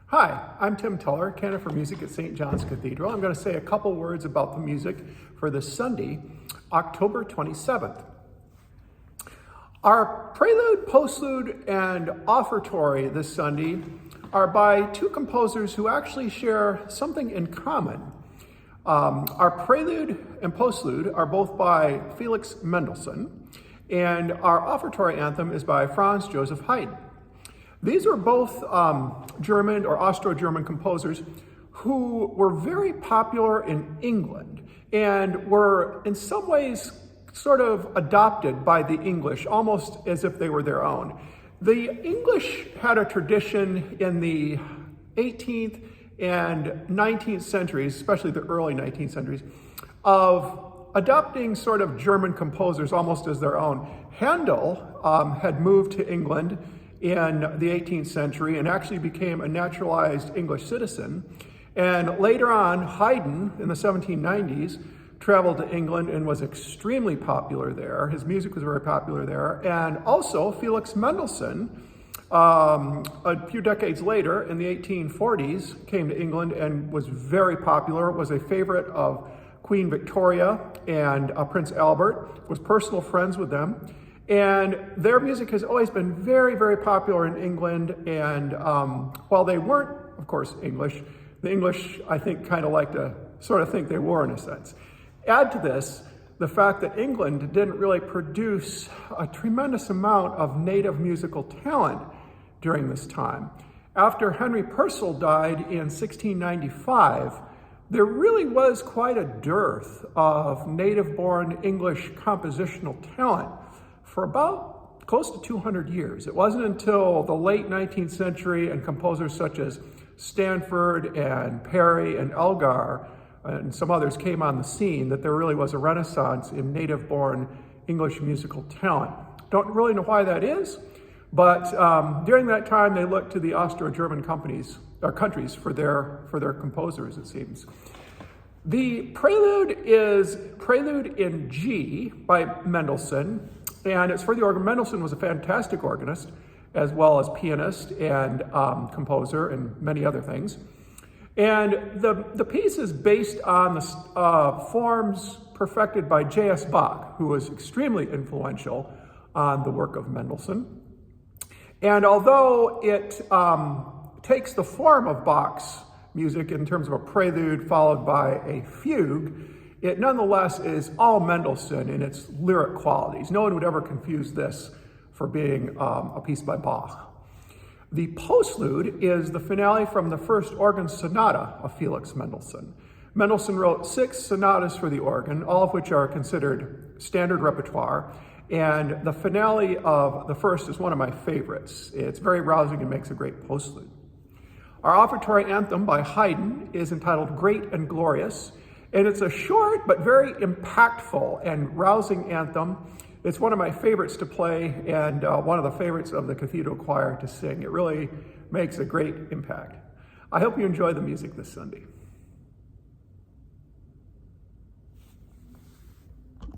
Hi, I'm Tim Tuller, canon for music at St. John's Cathedral. I'm going to say a couple words about the music for this Sunday, October 27th. Our prelude, postlude, and offertory this Sunday are by two composers who actually share something in common. Our prelude and postlude are both by Felix Mendelssohn, and our offertory anthem is by Franz Joseph Haydn. These are both German or Austro-German composers who were very popular in England and were in some ways sort of adopted by the English, almost as if they were their own. The English had a tradition in the 18th and 19th centuries, especially the early 19th centuries, of adopting sort of German composers almost as their own. Handel had moved to England in the 18th century and actually became a naturalized English citizen. And later on, Haydn in the 1790s traveled to England and was extremely popular there. His music was very popular there. And also Felix Mendelssohn, a few decades later in the 1840s, came to England and was very popular, was a favorite of Queen Victoria and Prince Albert, was personal friends with them. And their music has always been very, very popular in England. And while they weren't, of course, English, the English, I think, kind of like to sort of think they were in a sense. Add to this the fact that England didn't really produce a tremendous amount of native musical talent during this time. After Henry Purcell died in 1695, there really was quite a dearth of native-born English compositional talent for about close to 200 years. It wasn't until the late 19th century and composers such as Stanford and Perry and Elgar and some others came on the scene that there really was a renaissance in native-born English musical talent. Don't really know why that is, but during that time they looked to the Austro-German countries for their composers, it seems. The prelude is Prelude in G by Mendelssohn, and it's for the organ. Mendelssohn was a fantastic organist, as well as pianist and composer and many other things. And the piece is based on the forms perfected by J.S. Bach, who was extremely influential on the work of Mendelssohn. And although it takes the form of Bach's music in terms of a prelude followed by a fugue, it nonetheless is all Mendelssohn in its lyric qualities. No one would ever confuse this for being a piece by Bach. The postlude is the finale from the first organ sonata of Felix Mendelssohn. Mendelssohn wrote 6 sonatas for the organ, all of which are considered standard repertoire. And the finale of the first is one of my favorites. It's very rousing and makes a great postlude. Our offertory anthem by Haydn is entitled Great and Glorious. And it's a short but very impactful and rousing anthem. It's one of my favorites to play and one of the favorites of the cathedral choir to sing. It really makes a great impact. I hope you enjoy the music this Sunday.